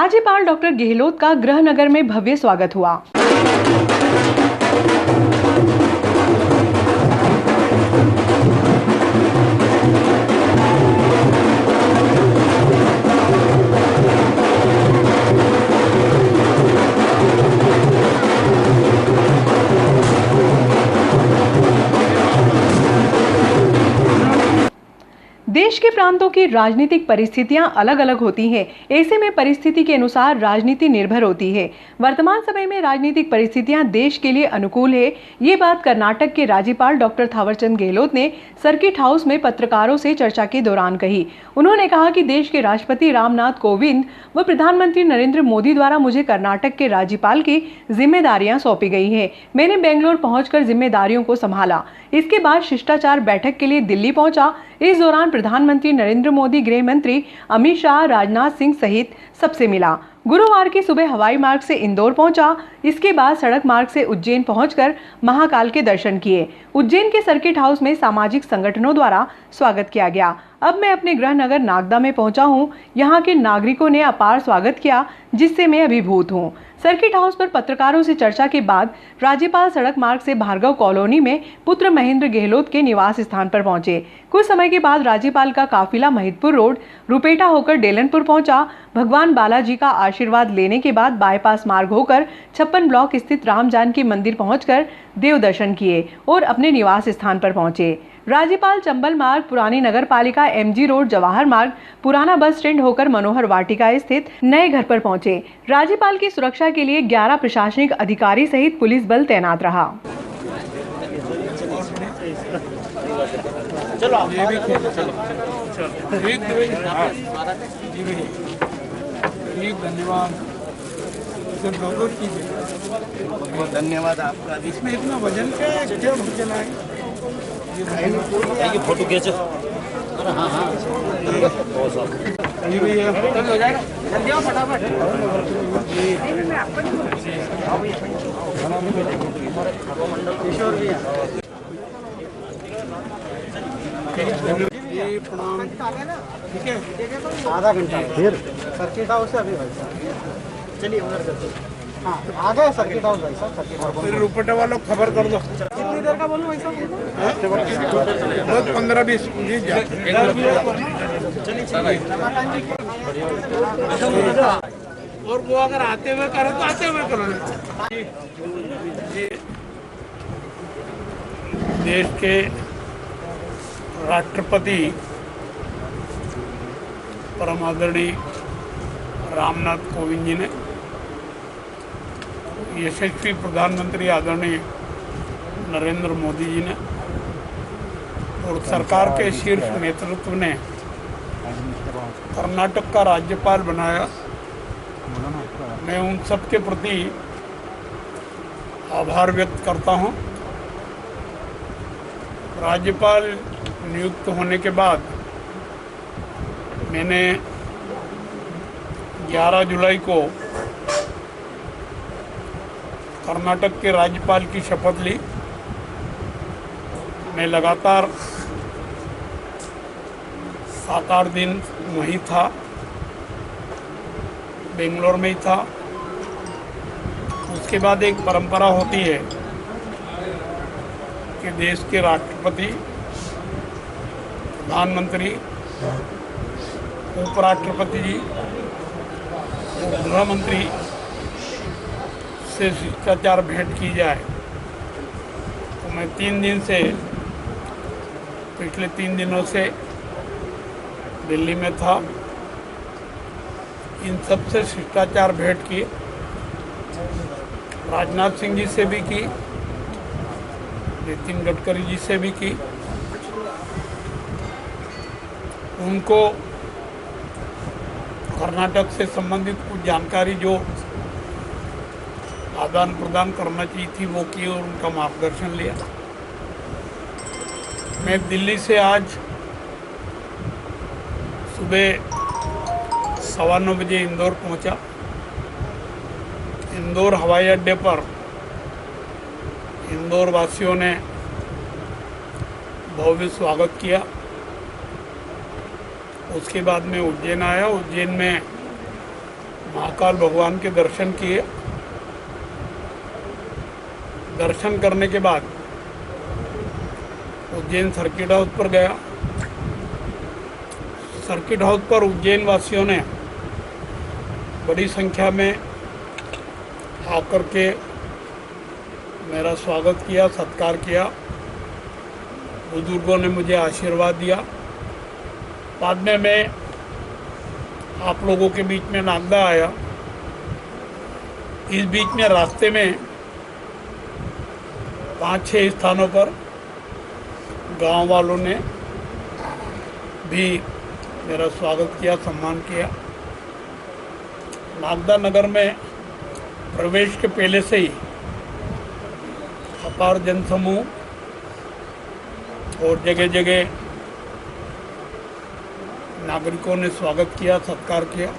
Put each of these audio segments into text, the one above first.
राज्यपाल डॉक्टर गहलोत का गृहनगर में भव्य स्वागत हुआ। देश के प्रांतों की राजनीतिक परिस्थितियां अलग अलग होती हैं। ऐसे में परिस्थिति के अनुसार राजनीति निर्भर होती है। वर्तमान समय में राजनीतिक परिस्थितियां देश के लिए अनुकूल है। ये बात कर्नाटक के राज्यपाल डॉक्टर थावरचंद गहलोत ने सर्किट हाउस में पत्रकारों से चर्चा के दौरान कही। उन्होंने कहा कि देश के राष्ट्रपति रामनाथ कोविंद व प्रधानमंत्री नरेंद्र मोदी द्वारा मुझे कर्नाटक के राज्यपाल की जिम्मेदारियां सौंपी गई हैं। मैंने बेंगलोर पहुंचकर जिम्मेदारियों को संभाला। इसके बाद शिष्टाचार बैठक के लिए दिल्ली पहुंचा। इस दौरान प्रधानमंत्री नरेंद्र मोदी, गृह मंत्री अमित शाह, राजनाथ सिंह सहित सबसे मिला। गुरुवार की सुबह हवाई मार्ग से इंदौर पहुंचा। इसके बाद सड़क मार्ग से उज्जैन पहुंचकर महाकाल के दर्शन किए। उज्जैन के सर्किट हाउस में सामाजिक संगठनों द्वारा स्वागत किया गया। अब मैं अपने गृह नगर नागदा में पहुंचा हूं। यहां के नागरिकों ने अपार स्वागत किया, जिससे मैं अभिभूत हूं। सर्किट हाउस पर पत्रकारों से चर्चा के बाद राज्यपाल सड़क मार्ग से भार्गव कॉलोनी में पुत्र महेंद्र गहलोत के निवास स्थान पर पहुंचे। कुछ समय के बाद राज्यपाल का काफिला महिदपुर रोड, रुपेटा होकर डेलनपुर पहुंचा। भगवान बालाजी का आशीर्वाद लेने के बाद बाईपास मार्ग होकर 56 ब्लॉक स्थित राम जानकी मंदिर पहुंचकर देव दर्शन किए और अपने निवास स्थान पर पहुंचे। राज्यपाल चंबल मार्ग, पुरानी नगर पालिका, MG रोड, जवाहर मार्ग, पुराना बस स्टैंड होकर मनोहर वाटिका स्थित नए घर पर पहुंचे। राज्यपाल की सुरक्षा के लिए 11 प्रशासनिक अधिकारी सहित पुलिस बल तैनात रहा। धन्यवाद आपका। इसमें इतना वजन क्या है? क्या भोजन है? ये फोटो खींचो। हाँ हाँ अभी भी हो जाएगा, जल्दी आओ फटाफट। किशोर भैया ये प्रणाम, ठीक है। आधा घंटा फिर सर्किट हाउस से अभी भाई साहब चलिए उधर चलते। हाँ आ गए सर्किट हाउस भाई साहब। सर्किट हाउस फिर रुपटे वालों को खबर कर दो। कितनी देर का बोलूं भाई साहब? 15-20 जी और वो अगर आते हुए करो तो आते हुए करो। देश के राष्ट्रपति परम आदरणीय रामनाथ कोविंद जी ने, यशस्वी प्रधानमंत्री आदरणीय नरेंद्र मोदी जी ने और सरकार के शीर्ष नेतृत्व ने कर्नाटक का राज्यपाल बनाया। मैं उन सब के प्रति आभार व्यक्त करता हूं। राज्यपाल नियुक्त होने के बाद मैंने 11 जुलाई को कर्नाटक के राज्यपाल की शपथ ली। मैं लगातार 7-8 दिन वहीं था, बेंगलोर में ही था। उसके बाद एक परंपरा होती है कि देश के राष्ट्रपति, प्रधानमंत्री, उपराष्ट्रपति जी, गृह मंत्री से शिष्टाचार भेंट की जाए। तो मैं 3 दिन से, पिछले 3 दिनों से दिल्ली में था। इन सब से शिष्टाचार भेंट की। राजनाथ सिंह जी से भी की, नितिन गडकरी जी से भी की। उनको कर्नाटक से संबंधित कुछ जानकारी जो आदान प्रदान करना चाहिए थी वो की और उनका मार्गदर्शन लिया। मैं दिल्ली से आज सुबह 9:15 बजे इंदौर पहुंचा। इंदौर हवाई अड्डे पर इंदौर वासियों ने भव्य स्वागत किया। उसके बाद मैं उज्जैन आया। उज्जैन में महाकाल भगवान के दर्शन किए। दर्शन करने के बाद उज्जैन सर्किट हाउस पर गया। सर्किट हाउस पर उज्जैन वासियों ने बड़ी संख्या में आकर के मेरा स्वागत किया, सत्कार किया। बुजुर्गों ने मुझे आशीर्वाद दिया। बाद में मैं आप लोगों के बीच में नागदा आया। इस बीच में रास्ते में 5-6 स्थानों पर गांव वालों ने भी मेरा स्वागत किया, सम्मान किया। नागदा नगर में प्रवेश के पहले से ही अपार जनसमूह और जगह जगह नागरिकों ने स्वागत किया, सत्कार किया।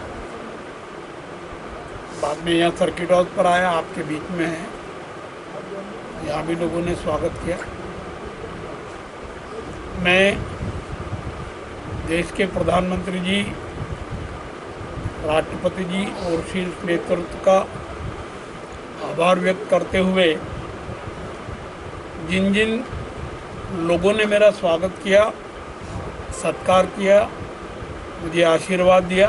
बाद में यहाँ सर्किट हाउस पर आया, आपके बीच में है, यहाँ भी लोगों ने स्वागत किया। मैं देश के प्रधानमंत्री जी, राष्ट्रपति जी और शीर्ष नेतृत्व का आभार व्यक्त करते हुए जिन जिन लोगों ने मेरा स्वागत किया, सत्कार किया, मुझे आशीर्वाद दिया,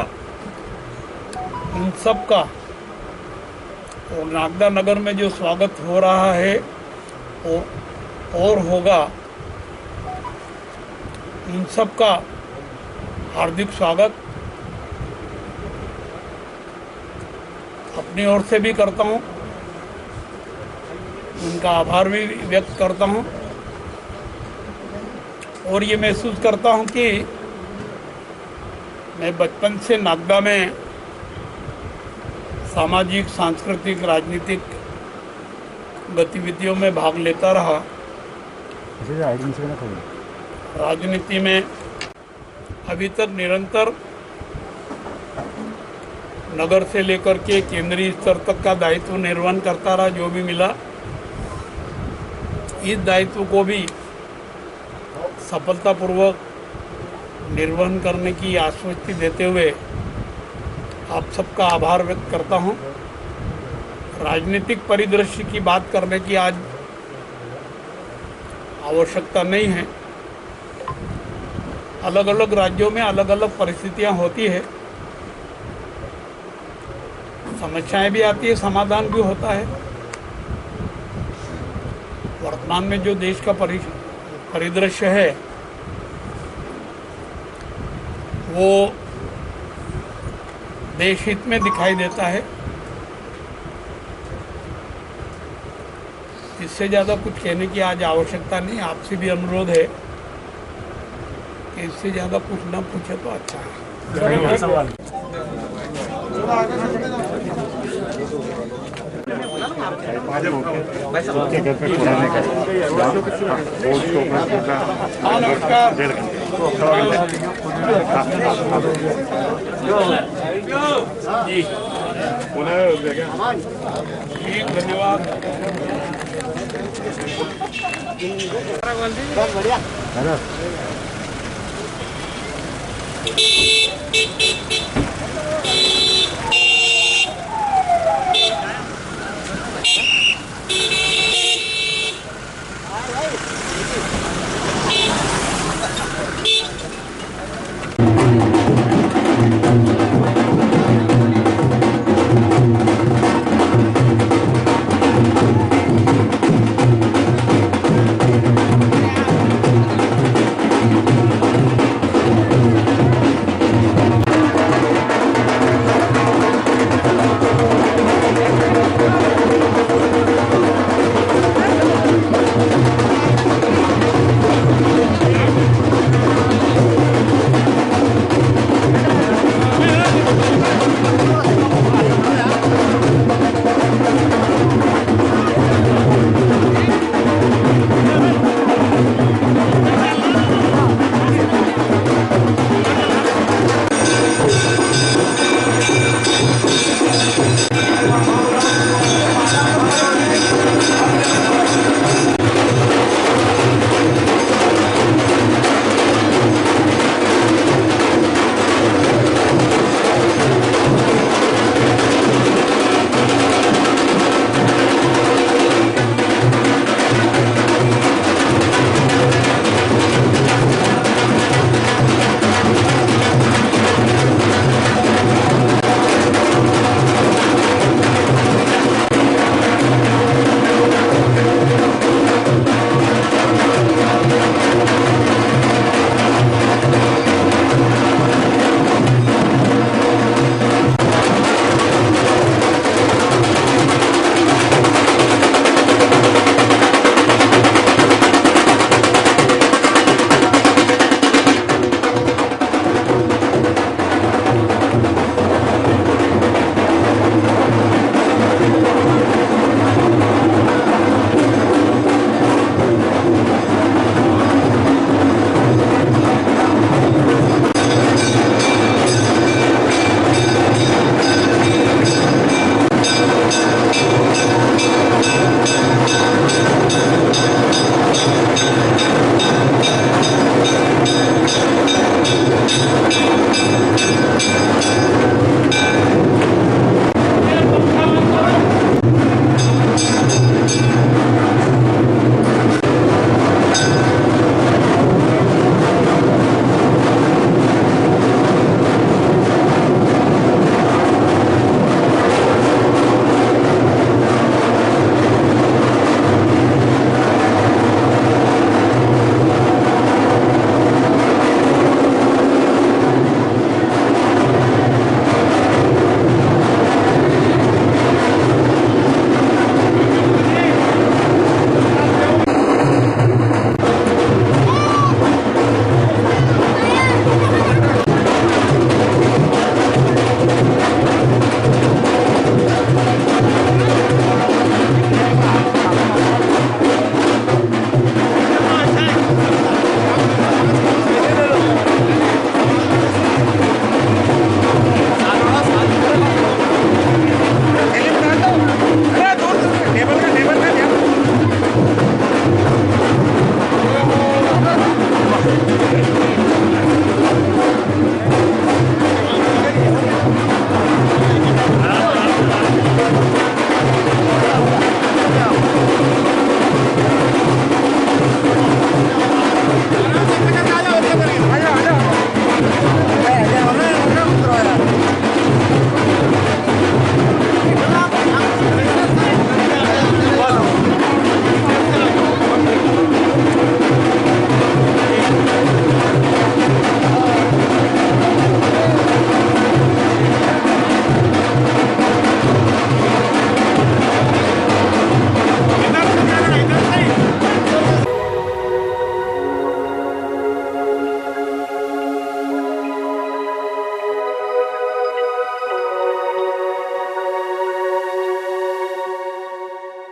उन सब का और नागदा नगर में जो स्वागत हो रहा है और होगा, उन सब का हार्दिक स्वागत अपनी ओर से भी करता हूँ। उनका आभार भी व्यक्त करता हूँ और ये महसूस करता हूँ कि मैं बचपन से नागदा में सामाजिक, सांस्कृतिक, राजनीतिक गतिविधियों में भाग लेता रहा। राजनीति में अभी तक निरंतर नगर से लेकर के केंद्रीय स्तर तक का दायित्व निर्वहन करता रहा। जो भी मिला, इस दायित्व को भी सफलतापूर्वक निर्वहन करने की आश्वस्ति देते हुए आप सबका आभार व्यक्त करता हूं। राजनीतिक परिदृश्य की बात करने की आज आवश्यकता नहीं है। अलग अलग राज्यों में अलग अलग परिस्थितियां होती है, समस्याएं भी आती है, समाधान भी होता है। वर्तमान में जो देश का परिदृश्य है वो देश हित में दिखाई देता है। इससे ज़्यादा कुछ कहने की आज आवश्यकता नहीं। आपसे भी अनुरोध है कि इससे ज़्यादा कुछ ना पूछे तो अच्छा है। जी धन्यवाद। है